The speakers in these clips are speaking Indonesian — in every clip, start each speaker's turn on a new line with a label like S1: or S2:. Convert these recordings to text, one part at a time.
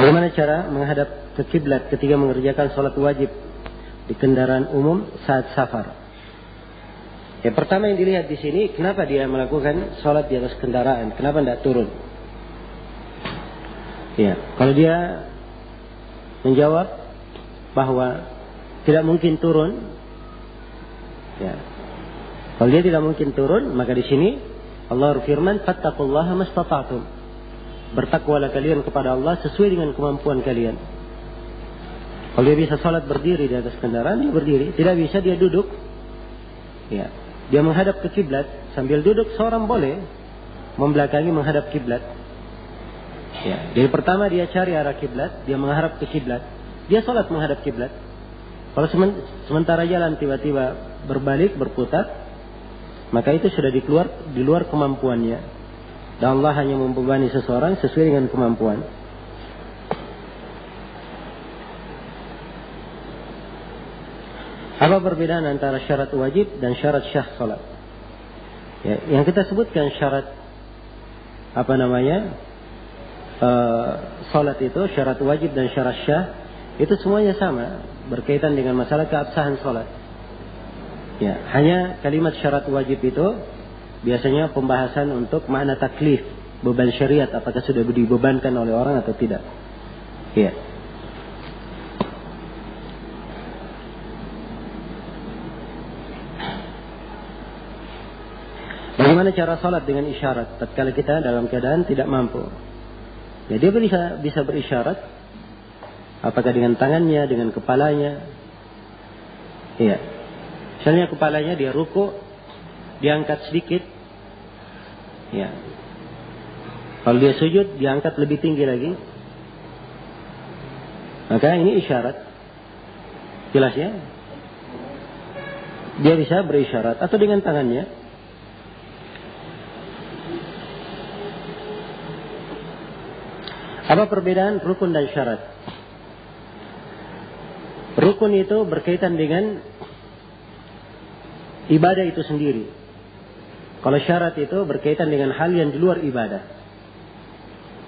S1: Bagaimana cara menghadap ke kiblat ketika mengerjakan sholat wajib di kendaraan umum saat safar? Yang pertama yang dilihat di sini, kenapa dia melakukan sholat di atas kendaraan? Kenapa tidak turun? Ya, kalau dia menjawab bahwa tidak mungkin turun, ya, kalau dia tidak mungkin turun, maka di sini Allah berfirman, "Fattaqullaha mastata'tum." Bertakwalah kalian kepada Allah sesuai dengan kemampuan kalian. Kalau dia bisa salat berdiri di atas kendaraan, dia berdiri. Tidak bisa, dia duduk. Ya, dia menghadap ke kiblat sambil duduk. Seorang boleh membelakangi menghadap kiblat. Ya, jadi pertama dia cari arah kiblat, dia menghadap ke kiblat. Dia salat menghadap kiblat. Kalau sementara jalan tiba-tiba berbalik, berputar, maka itu sudah di luar kemampuannya. Dan Allah hanya membebani seseorang sesuai dengan kemampuan. Apa perbedaan antara syarat wajib dan syarat syah salat? Ya, yang kita sebutkan syarat salat itu, syarat wajib dan syarat syah itu semuanya sama, berkaitan dengan masalah keabsahan salat. Ya, hanya kalimat syarat wajib itu biasanya pembahasan untuk makna taklif, beban syariat, apakah sudah dibebankan oleh orang atau tidak. Ya. Bagaimana cara salat dengan isyarat tatkala kita dalam keadaan tidak mampu? Ya, dia bisa berisyarat, apakah dengan tangannya, dengan kepalanya. Iya. Misalnya kepalanya dia ruku, diangkat sedikit. Ya. Kalau dia sujud, diangkat lebih tinggi lagi. Maka ini isyarat. Jelas ya? Dia bisa berisyarat atau dengan tangannya. Apa perbedaan rukun dan syarat? Rukun itu berkaitan dengan ibadah itu sendiri. Kalau syarat itu berkaitan dengan hal yang di luar ibadah.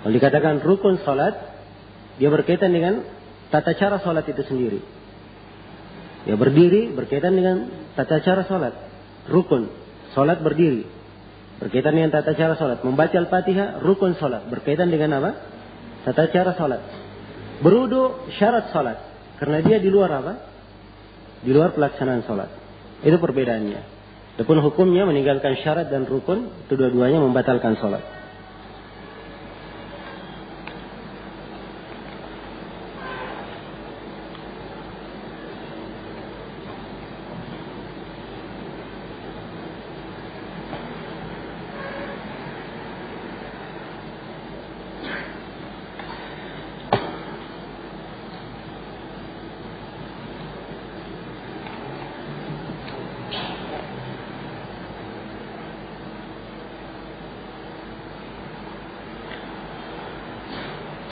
S1: Kalau dikatakan rukun salat, dia berkaitan dengan tata cara salat itu sendiri. Ya, berdiri berkaitan dengan tata cara salat. Rukun salat berdiri berkaitan dengan tata cara salat. Membaca Al-Fatihah rukun salat berkaitan dengan apa? Tata cara salat. Berudu syarat salat karena dia di luar apa? Di luar pelaksanaan salat. Itu perbedaannya. Adapun hukumnya meninggalkan syarat dan rukun, kedua-duanya membatalkan salat.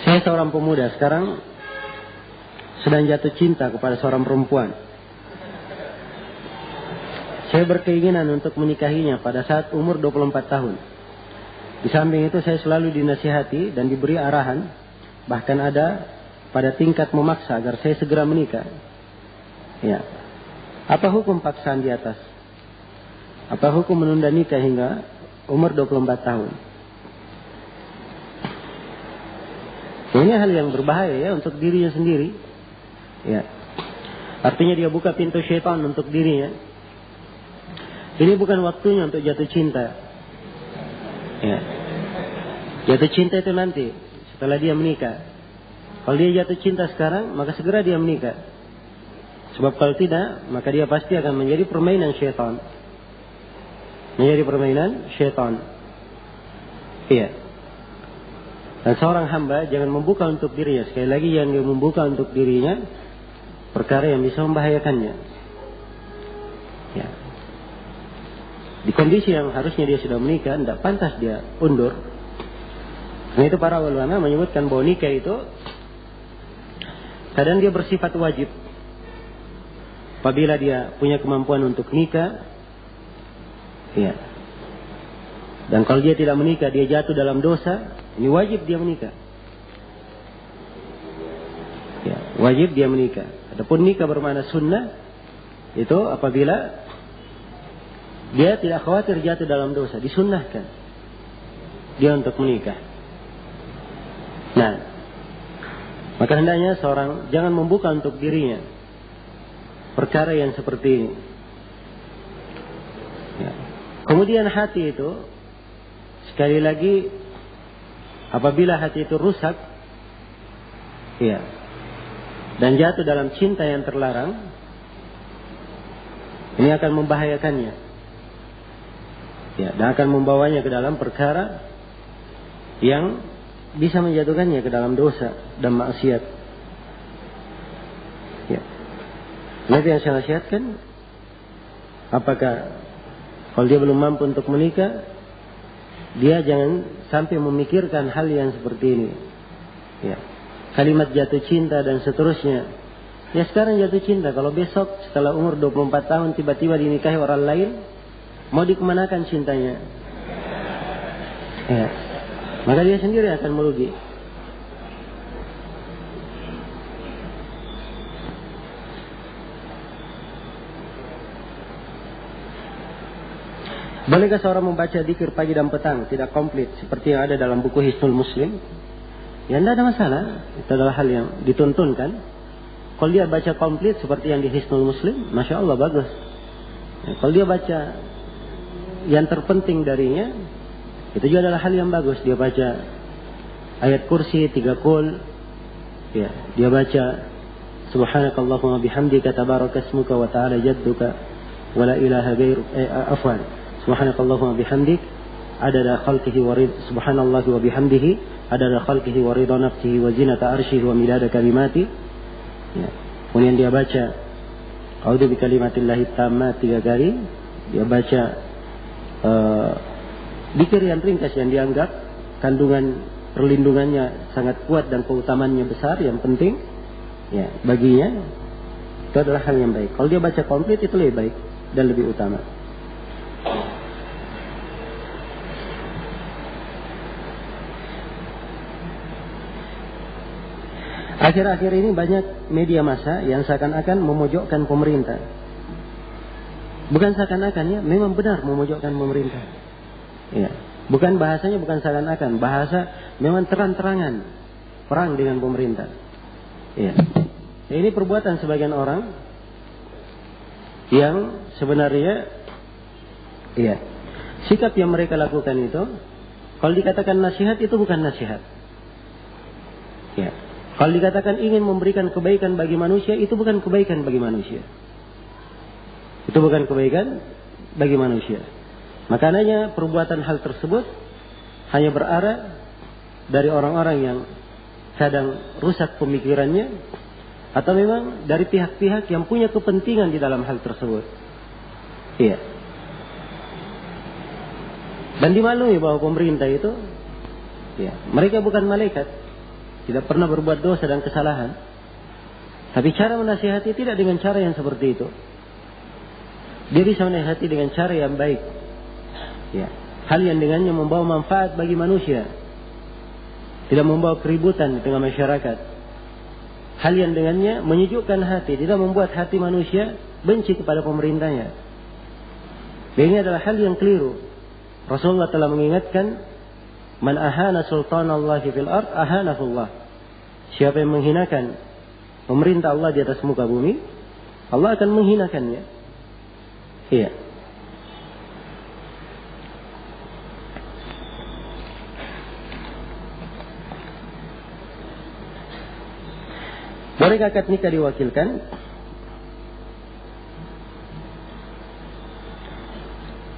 S1: Saya seorang pemuda sekarang sedang jatuh cinta kepada seorang perempuan. Saya berkeinginan untuk menikahinya pada saat umur 24 tahun. Di samping itu saya selalu dinasihati dan diberi arahan, bahkan ada pada tingkat memaksa agar saya segera menikah. Ya. Apa hukum paksaan di atas? Apa hukum menunda nikah hingga umur 24 tahun? Ini hal yang berbahaya ya untuk dirinya sendiri. Ya. Artinya dia buka pintu syaitan untuk dirinya. Ini bukan waktunya untuk jatuh cinta. Ya. Jatuh cinta itu nanti setelah dia menikah. Kalau dia jatuh cinta sekarang, maka segera dia menikah. Sebab kalau tidak, maka dia pasti akan menjadi permainan syaitan. Menjadi permainan syaitan. Iya. Dan seorang hamba jangan membuka untuk dirinya. Sekali lagi yang dia membuka untuk dirinya perkara yang bisa membahayakannya. Ya. Di kondisi yang harusnya dia sudah menikah, tidak pantas dia undur. Karena itu para ulama menyebutkan bahwa nikah itu kadang dia bersifat wajib. Apabila dia punya kemampuan untuk nikah, ya. Dan kalau dia tidak menikah, dia jatuh dalam dosa. Ini wajib dia menikah. wajib dia menikah. Adapun nikah bermakna sunnah itu apabila dia tidak khawatir jatuh dalam dosa, disunnahkan dia untuk menikah. Nah, maka hendaknya seorang jangan membuka untuk dirinya perkara yang seperti ini. Ya. Kemudian hati itu, sekali lagi, apabila hati itu rusak, ya, dan jatuh dalam cinta yang terlarang, ini akan membahayakannya, ya, dan akan membawanya ke dalam perkara yang bisa menjatuhkannya ke dalam dosa dan maksiat. Ya. Nanti yang saya nasihatkan, apakah kalau dia belum mampu untuk menikah, dia jangan sampai memikirkan hal yang seperti ini. Ya. Kalimat jatuh cinta dan seterusnya. Ya sekarang jatuh cinta, kalau besok setelah umur 24 tahun tiba-tiba dinikahi orang lain, mau dikemanakan cintanya? Ya. Maka dia sendiri akan merugi. Bolehkah seorang membaca dzikir pagi dan petang tidak komplit seperti yang ada dalam buku Hisnul Muslim? Ya tidak ada masalah. Itu adalah hal yang dituntunkan. Kalau dia baca komplit seperti yang di Hisnul Muslim, Masya Allah bagus. Ya, kalau dia baca yang terpenting darinya, itu juga adalah hal yang bagus. Dia baca ayat kursi 3 qul. Ya, dia baca Subhanakallahumma bihamdika tabarakasmuka wa ta'ala jadduka wa la ilaha ghairu afwan. Subhanakallahumma bihamdik adada khalqihi wa rid subhanallahi wa bihamdihi adada khalqihi wa ridha nafsihi wa zinata arsyihi wa midada kalimati. Ya. Kemudian dia baca A'udzu bikalimatillahi tammati 3 kali. Dia baca dzikir yang ringkas yang dianggap kandungan perlindungannya sangat kuat dan keutamaannya besar, yang penting ya baginya, itu adalah hal yang baik. Kalau dia baca komplit itu lebih baik dan lebih utama. Akhir-akhir ini banyak media massa yang seakan-akan memojokkan pemerintah. Bukan seakan-akan, ya, memang benar memojokkan pemerintah. Ya. Bukan bahasanya, bukan seakan-akan, bahasa memang terang-terangan perang dengan pemerintah. Ya. Ini perbuatan sebagian orang yang sebenarnya, ya, sikap yang mereka lakukan itu, kalau dikatakan nasihat itu bukan nasihat. Ya. Kalau dikatakan ingin memberikan kebaikan bagi manusia, itu bukan kebaikan bagi manusia. Itu bukan kebaikan bagi manusia. Makanya perbuatan hal tersebut hanya berarah dari orang-orang yang kadang rusak pemikirannya, atau memang dari pihak-pihak yang punya kepentingan di dalam hal tersebut. Iya. Dan dimaklumi bahwa pemerintah itu, ya, mereka bukan malaikat. Tidak pernah berbuat dosa dan kesalahan. Tapi cara menasihati tidak dengan cara yang seperti itu. Dia bisa menasihati dengan cara yang baik. Ya. Hal yang dengannya membawa manfaat bagi manusia. Tidak membawa keributan di tengah masyarakat. Hal yang dengannya menyejukkan hati. Tidak membuat hati manusia benci kepada pemerintahnya. Dan ini adalah hal yang keliru. Rasulullah telah mengingatkan, Man ahana sultanallahi fil ard ahanahullah. Siapa yang menghinakan pemerintah Allah di atas muka bumi, Allah akan menghinakannya. Iya. Bolehkah akad nikah diwakilkan?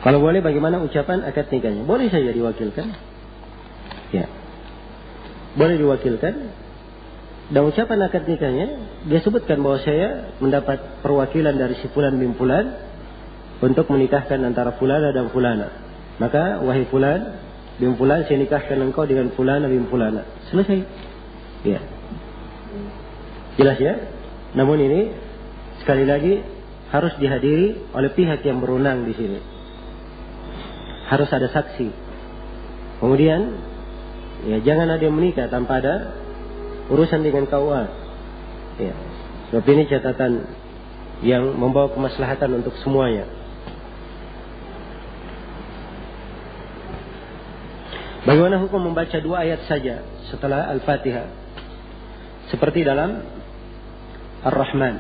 S1: Kalau boleh, bagaimana ucapan akad nikahnya? Boleh saja diwakilkan. Ya, boleh diwakilkan. Dan ucapan akad nikahnya dia sebutkan bahwa saya mendapat perwakilan dari si fulan bin fulan untuk menikahkan antara fulana dan fulana. Maka wahai fulan bin fulan, saya nikahkan engkau dengan fulana bin fulana. Selesai. Ya, jelas ya. Namun ini sekali lagi harus dihadiri oleh pihak yang berwenang di sini. Harus ada saksi. Kemudian, ya, jangan ada yang menikah tanpa ada urusan dengan KUA. Ya. Sebab ini catatan yang membawa kemaslahatan untuk semuanya. Bagaimana hukum membaca 2 ayat saja setelah Al-Fatihah? Seperti dalam Ar-Rahman.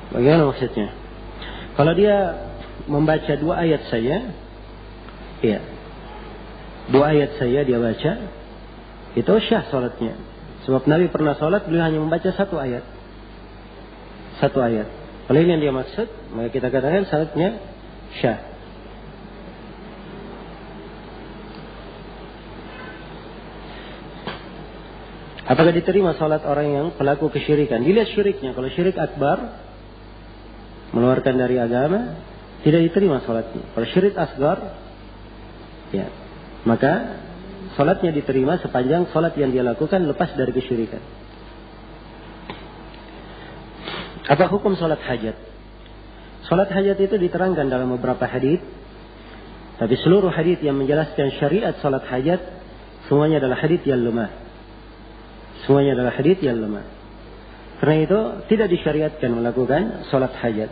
S1: Bagaimana maksudnya? Kalau dia membaca 2 ayat saja, ya, 2 ayat saja dia baca, itu syah salatnya. Sebab Nabi pernah salat, beliau hanya membaca 1 ayat. 1 ayat. Kalau ini yang dia maksud, maka kita katakan salatnya syah. Apakah diterima salat orang yang pelaku kesyirikan? Dilihat syiriknya. Kalau syirik akbar, mengeluarkan dari agama, tidak diterima salatnya. Kalau syirik asgar, ya, maka salatnya diterima sepanjang salat yang dia lakukan lepas dari kesyirikan. Apa hukum salat hajat? Salat hajat itu diterangkan dalam beberapa hadits, tapi seluruh hadits yang menjelaskan syariat salat hajat semuanya adalah hadits yang lemah. Semuanya adalah hadits yang lemah. Karena itu tidak disyariatkan melakukan salat hajat.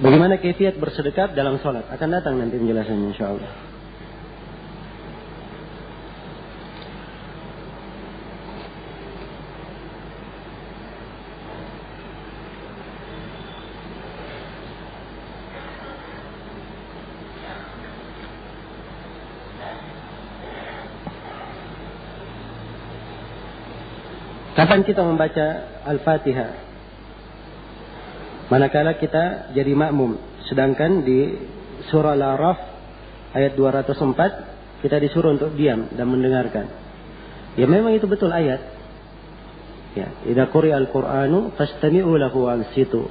S1: Bagaimana kaifiat bersedekap dalam salat? Akan datang nanti penjelasannya insyaallah. Kapan kita membaca Al-Fatihah? Manakala kita jadi makmum. Sedangkan di surah Al-A'raf ayat 204 kita disuruh untuk diam dan mendengarkan. Ya memang itu betul ayat. Ya, idza quri'a al-Qur'anu fastami'u lahu wansitu.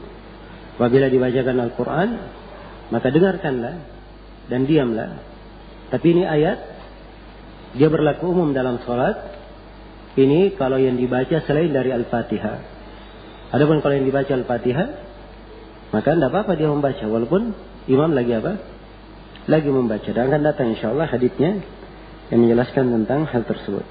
S1: Apabila dibacakan Al-Qur'an, maka dengarkanlah dan diamlah. Tapi ini ayat dia berlaku umum dalam salat. Ini kalau yang dibaca selain dari Al-Fatihah. Adapun kalau yang dibaca Al-Fatihah, maka tidak apa-apa dia membaca walaupun imam lagi apa? Lagi membaca. Dan akan datang insyaallah haditsnya yang menjelaskan tentang hal tersebut.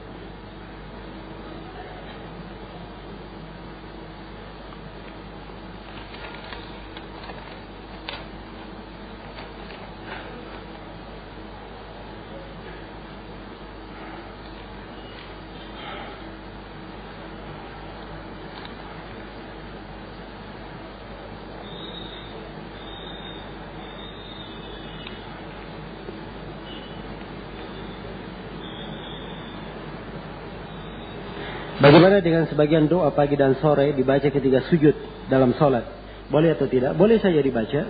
S1: Bagaimana dengan sebagian doa pagi dan sore dibaca ketika sujud dalam sholat? Boleh atau tidak? Boleh saja dibaca.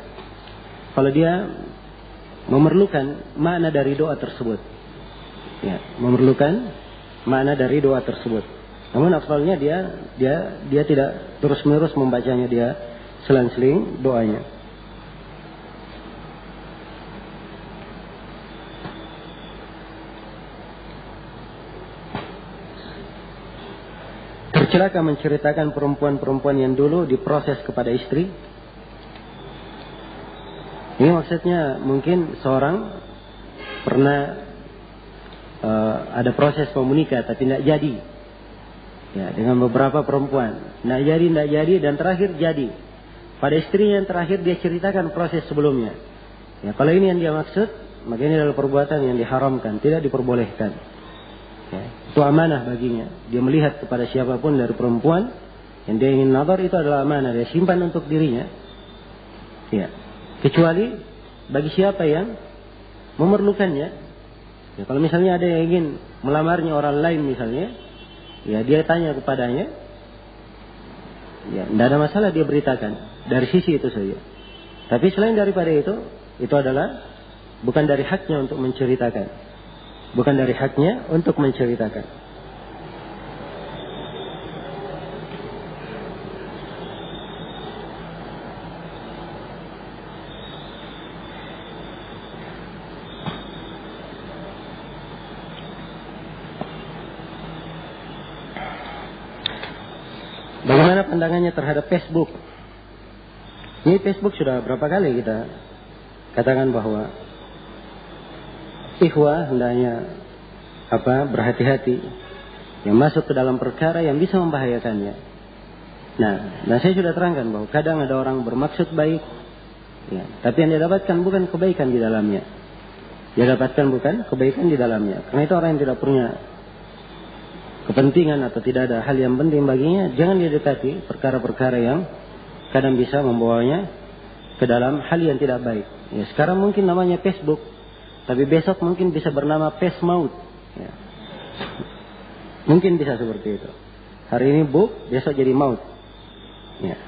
S1: Kalau dia memerlukan makna dari doa tersebut. Ya, memerlukan makna dari doa tersebut. Namun afdalnya dia tidak terus-menerus membacanya, dia selang-seling doanya. Tercelaka menceritakan perempuan-perempuan yang dulu diproses kepada istri. Ini maksudnya mungkin seorang pernah ada proses mau menikah tapi tidak jadi. Ya, dengan beberapa perempuan. Tidak jadi dan terakhir jadi. Pada istrinya yang terakhir dia ceritakan proses sebelumnya. Ya, kalau ini yang dia maksud, maka ini adalah perbuatan yang diharamkan, tidak diperbolehkan. Ya, itu amanah baginya. Dia melihat kepada siapapun dari perempuan yang dia ingin nazar, itu adalah amanah. Dia simpan untuk dirinya. Ya, kecuali bagi siapa yang memerlukannya. Ya, kalau misalnya ada yang ingin melamarnya orang lain misalnya, ya dia tanya kepadanya. Ya, tidak ada masalah dia beritakan. Dari sisi itu saja. Tapi selain daripada itu adalah bukan dari haknya untuk menceritakan. Bukan dari haknya untuk menceritakan. Bagaimana pandangannya terhadap Facebook? Ini Facebook sudah berapa kali kita katakan bahwa ikhwah hendaknya berhati-hati yang masuk ke dalam perkara yang bisa membahayakannya. Nah saya sudah terangkan bahwa kadang ada orang bermaksud baik, ya, tapi yang dia dapatkan bukan kebaikan di dalamnya. Dia dapatkan bukan kebaikan di dalamnya. Karena itu orang yang tidak punya kepentingan atau tidak ada hal yang penting baginya, jangan dia dekati perkara-perkara yang kadang bisa membawanya ke dalam hal yang tidak baik. Ya, sekarang mungkin namanya Facebook, tapi besok mungkin bisa bernama Maut. Ya. Mungkin bisa seperti itu. Hari ini book, besok jadi maut. Ya.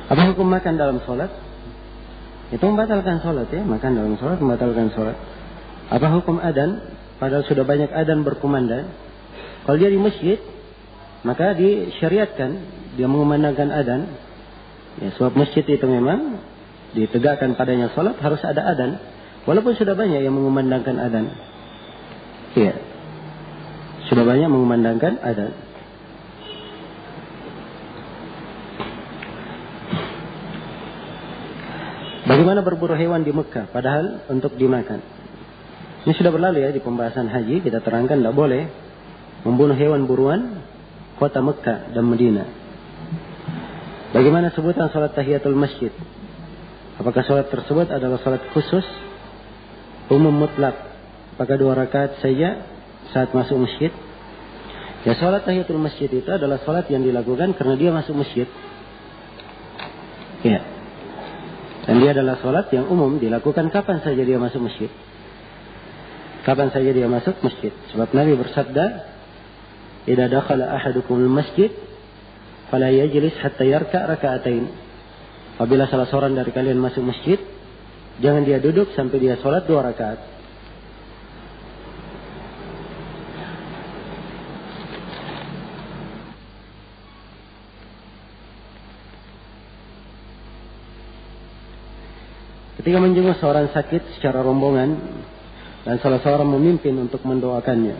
S1: Apa hukum makan dalam sholat? Itu membatalkan sholat, ya. Makan dalam sholat membatalkan sholat. Apa hukum adan? Padahal sudah banyak adan berkumandang. Kalau dia di masjid, maka disyariatkan dia mengumandangkan adan. Ya, sebab masjid itu memang ditegakkan padanya sholat harus ada adan. Walaupun sudah banyak yang mengumandangkan adan. Ya, sudah banyak mengumandangkan adan. Bagaimana berburu hewan di Mekah padahal untuk dimakan? Ini sudah berlalu ya di pembahasan haji, kita terangkan tidak boleh membunuh hewan buruan kota Mekah dan Madinah. Bagaimana sebutan salat tahiyatul masjid? Apakah salat tersebut adalah salat khusus umum mutlak? Apakah 2 rakaat saja saat masuk masjid? Ya, salat tahiyatul masjid itu adalah salat yang dilakukan karena dia masuk masjid. Ya. Dan dia adalah sholat yang umum dilakukan kapan saja dia masuk masjid. Kapan saja dia masuk masjid. Sebab Nabi bersabda, "Idza dakhala ahadukumul masjid, fala yajlis hatta yarka' raka'atain." Apabila salah seorang dari kalian masuk masjid, jangan dia duduk sampai dia sholat 2 rakaat. Ketika menjenguk seorang sakit secara rombongan dan salah seorang memimpin untuk mendoakannya,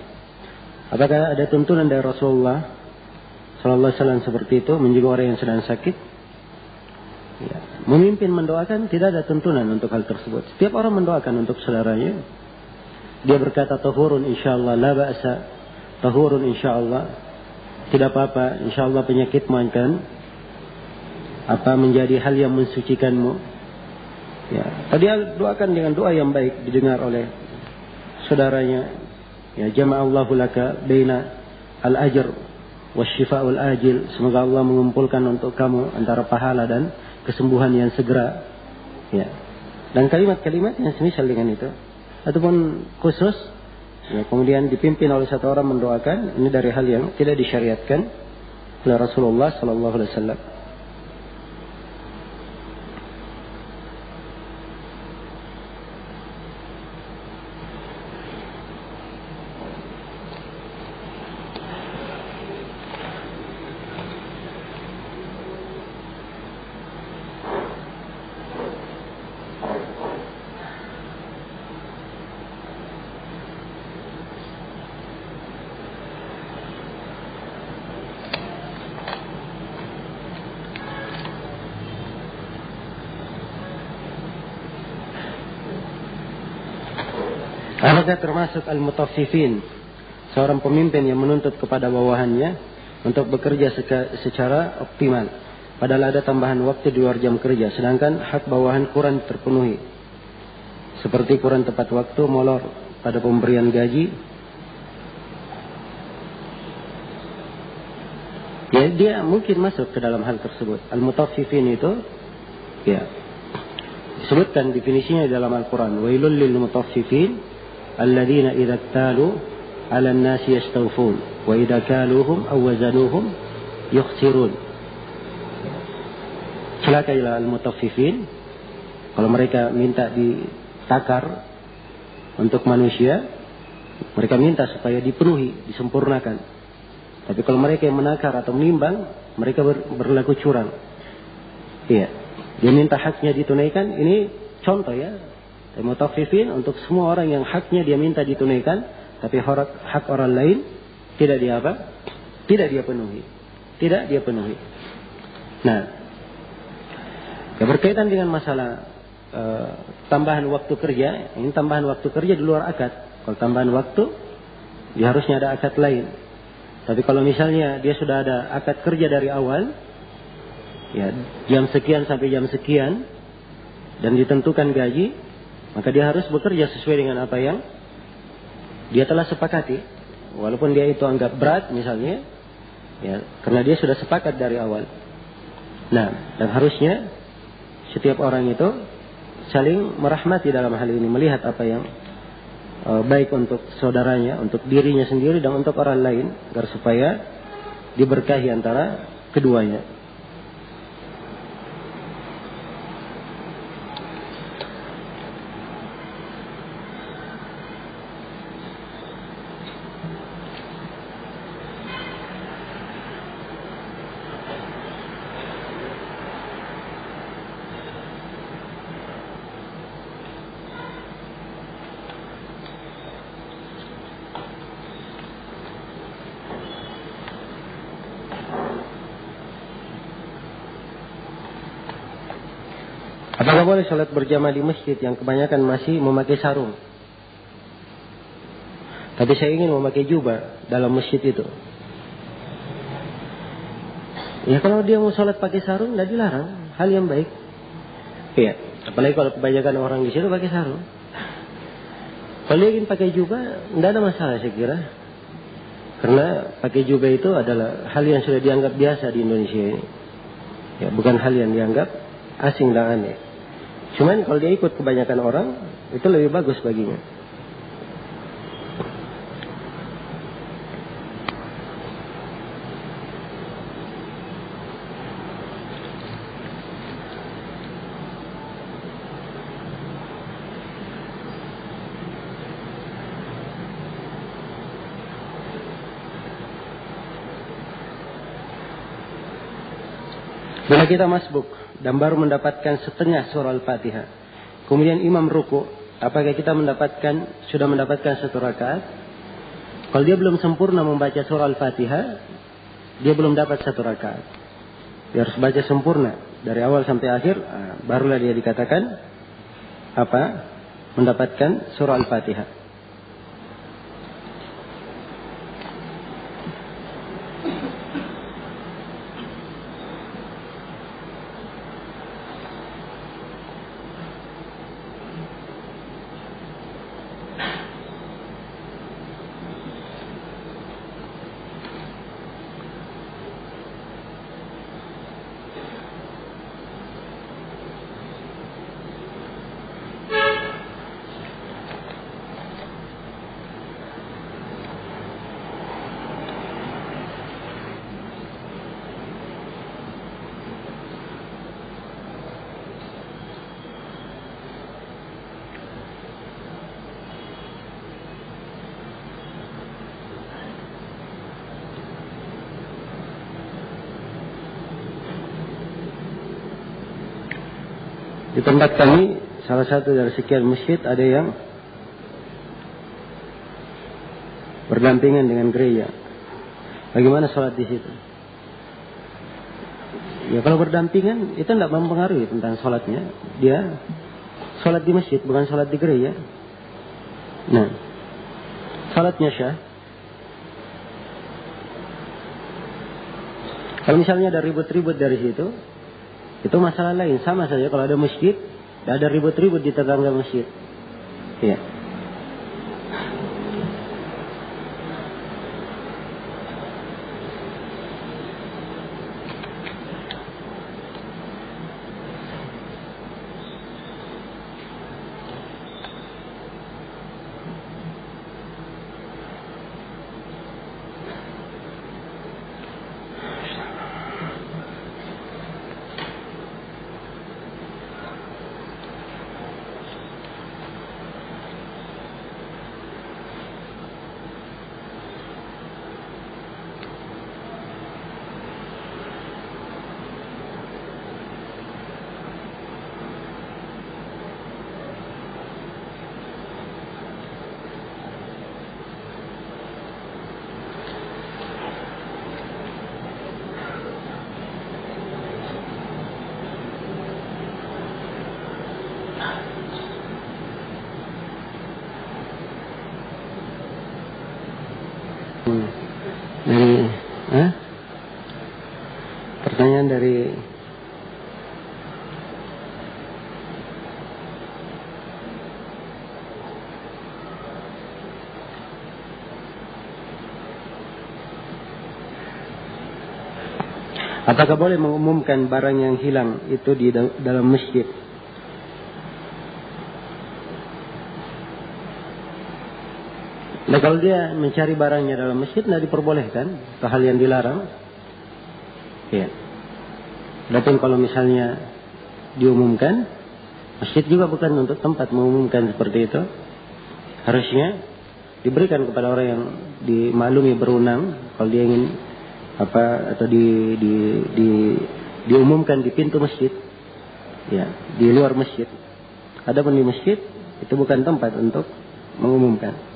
S1: apakah ada tuntunan dari Rasulullah Sallallahu Alaihi Wasallam seperti itu menjenguk orang yang sedang sakit? Ya. Memimpin mendoakan tidak ada tuntunan untuk hal tersebut. Setiap orang mendoakan untuk saudaranya. Dia berkata tahurun insyaallah la ba'sa, tahurun insyaallah tidak apa-apa, insyaallah penyakitmu akan menjadi hal yang mensucikanmu. Ya, tadi doakan dengan doa yang baik didengar oleh saudaranya. Ya, jama'allahu laka baina al-ajr wasyifa'ul ajil. Semoga Allah mengumpulkan untuk kamu antara pahala dan kesembuhan yang segera. Ya. Dan kalimat-kalimat yang semisal dengan itu. Ataupun khusus, ya, kemudian dipimpin oleh satu orang mendoakan, ini dari hal yang tidak disyariatkan oleh Rasulullah sallallahu alaihi wasallam. Apakah termasuk al-mutaffifin, seorang pemimpin yang menuntut kepada bawahannya untuk bekerja secara optimal, padahal ada tambahan waktu di luar jam kerja, sedangkan hak bawahan kurang terpenuhi, seperti kurang tepat waktu, molor pada pemberian gaji, dia mungkin masuk ke dalam hal tersebut. Al-mutaffifin itu, ya, disebutkan definisinya di dalam Al-Quran. Wailul lil mutaffifin, alladzina idza iktalu 'alan nasi yastawfun, wa idza kaluhum aw wazanuhum yukhsirun. Celakailah al-mutaffifin, kalau mereka minta ditakar untuk manusia, mereka minta supaya dipenuhi, disempurnakan. Tapi kalau mereka yang menakar atau menimbang, mereka berlaku curang. Iya, dia minta haknya ditunaikan. Ini contoh ya, al-mutaffifin untuk semua orang yang haknya dia minta ditunaikan, tapi hak orang lain tidak dia apa? Tidak dia penuhi. Tidak dia penuhi. Nah, ya, berkaitan dengan masalah tambahan waktu kerja, ini tambahan waktu kerja di luar akad. Kalau tambahan waktu, dia harusnya ada akad lain. Tapi kalau misalnya dia sudah ada akad kerja dari awal, ya jam sekian sampai jam sekian, dan ditentukan gaji, maka dia harus bekerja sesuai dengan apa yang dia telah sepakati. Walaupun dia itu anggap berat misalnya, ya karena dia sudah sepakat dari awal. Nah, dan harusnya setiap orang itu saling merahmati dalam hal ini, melihat apa yang baik untuk saudaranya, untuk dirinya sendiri dan untuk orang lain, agar supaya diberkahi antara keduanya. Apakah boleh sholat berjamaah di masjid yang kebanyakan masih memakai sarung? Tapi saya ingin memakai jubah dalam masjid itu. Ya kalau dia mau sholat pakai sarung, tidak dilarang. Hal yang baik. Iya. Apalagi kalau kebanyakan orang di situ pakai sarung. Kalau dia ingin pakai jubah, tidak ada masalah saya kira. Karena pakai jubah itu adalah hal yang sudah dianggap biasa di Indonesia ini. Ya, bukan hal yang dianggap asing dan aneh. Cuman kalau dia ikut kebanyakan orang, itu lebih bagus baginya. Bila kita masbuk dan baru mendapatkan setengah surah Al-Fatihah, kemudian imam ruku, apakah kita sudah mendapatkan satu rakaat? Kalau dia belum sempurna membaca surah Al-Fatihah, dia belum dapat satu rakaat. Dia harus baca sempurna dari awal sampai akhir, barulah dia dikatakan mendapatkan surah Al-Fatihah. Di tempat kami, salah satu dari sekian masjid ada yang berdampingan dengan gereja. Bagaimana sholat di situ? Ya kalau berdampingan itu tidak mempengaruhi tentang sholatnya. Dia sholat di masjid, bukan sholat di gereja. Nah, sholatnya syah. Kalau misalnya ada ribut-ribut dari situ, itu masalah lain. Sama saja kalau ada masjid, ada ribut-ribut di tetangga masjid. Ya. Dari pertanyaan dari apakah boleh mengumumkan barang yang hilang itu di dalam masjid? Nah, kalau dia mencari barangnya dalam masjid, tidak diperbolehkan, itu hal yang dilarang. Ya. Adapun kalau misalnya diumumkan, masjid juga bukan untuk tempat mengumumkan seperti itu. Harusnya diberikan kepada orang yang dimaklumi berwenang, kalau dia ingin atau diumumkan di pintu masjid, ya, di luar masjid. Adapun di masjid itu bukan tempat untuk mengumumkan.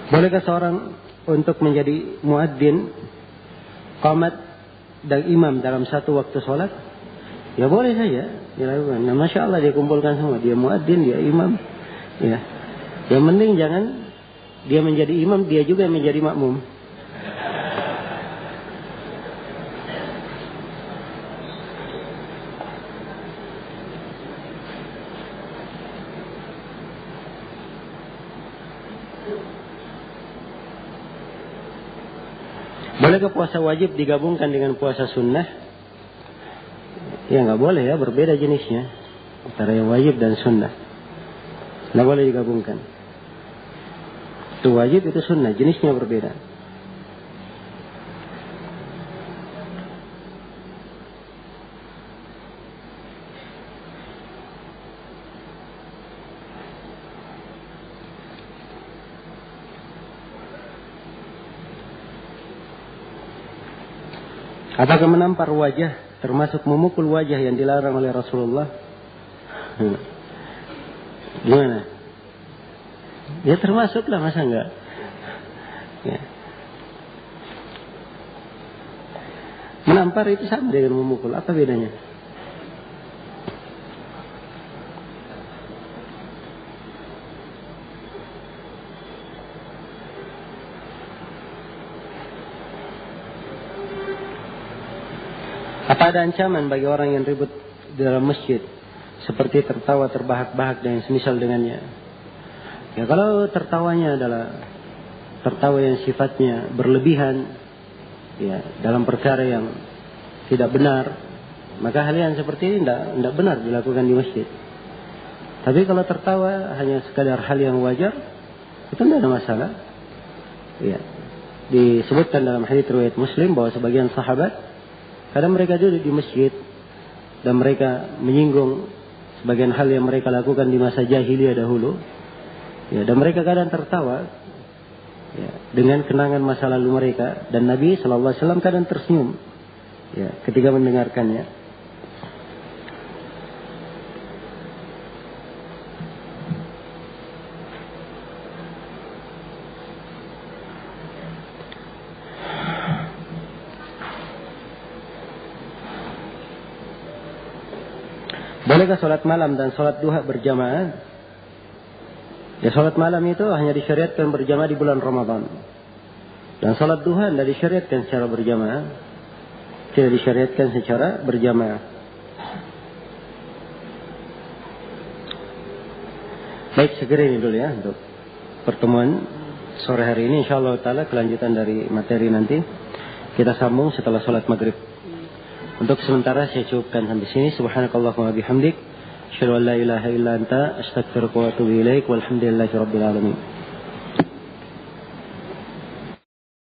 S1: Bolehkah seorang untuk menjadi muadzin, qamat dan imam dalam satu waktu sholat? Ya boleh saja dilakukan. Nah, Masya Allah dia kumpulkan semua. Dia muadzin, dia imam. Ya. Yang penting jangan dia menjadi imam, dia juga menjadi makmum. Bolehkah puasa wajib digabungkan dengan puasa sunnah? Ya nggak boleh ya, berbeda jenisnya antara yang wajib dan sunnah. Nggak boleh digabungkan. Itu wajib, itu sunnah, jenisnya berbeda. Apakah menampar wajah termasuk memukul wajah yang dilarang oleh Rasulullah? Gimana? Ya termasuklah, masa enggak? Ya. Menampar itu sama dengan memukul, apa bedanya? Apa ada ancaman bagi orang yang ribut di dalam masjid, seperti tertawa terbahak-bahak dan yang semisal dengannya? Ya kalau tertawanya adalah tertawa yang sifatnya berlebihan, ya dalam perkara yang tidak benar, maka hal yang seperti ini tidak benar dilakukan di masjid. Tapi kalau tertawa hanya sekadar hal yang wajar, itu tidak ada masalah. Ya, disebutkan dalam hadits riwayat Muslim bahwa sebagian sahabat kadang mereka duduk di masjid dan mereka menyinggung sebagian hal yang mereka lakukan di masa jahiliyah dahulu. Ya, dan mereka kadang tertawa ya, dengan kenangan masa lalu mereka, dan Nabi SAW kadang tersenyum ya, ketika mendengarkannya. Bolehkah sholat malam dan sholat duha berjamaah? Ya, sholat malam itu hanya disyariatkan berjamaah di bulan Ramadan. Dan sholat duha tidak disyariatkan secara berjamaah. Tidak disyariatkan secara berjamaah. Baik, segera ini dulu ya untuk pertemuan sore hari ini. InsyaAllah ta'ala kelanjutan dari materi nanti kita sambung setelah sholat maghrib. Untuk sementara saya cukupkan sampai sini. Subhanakallahumma bihamdik, asyhadu an la ilaha illa anta, astaghfiruka wa atubu ilaik, walhamdulillahi rabbil alamin.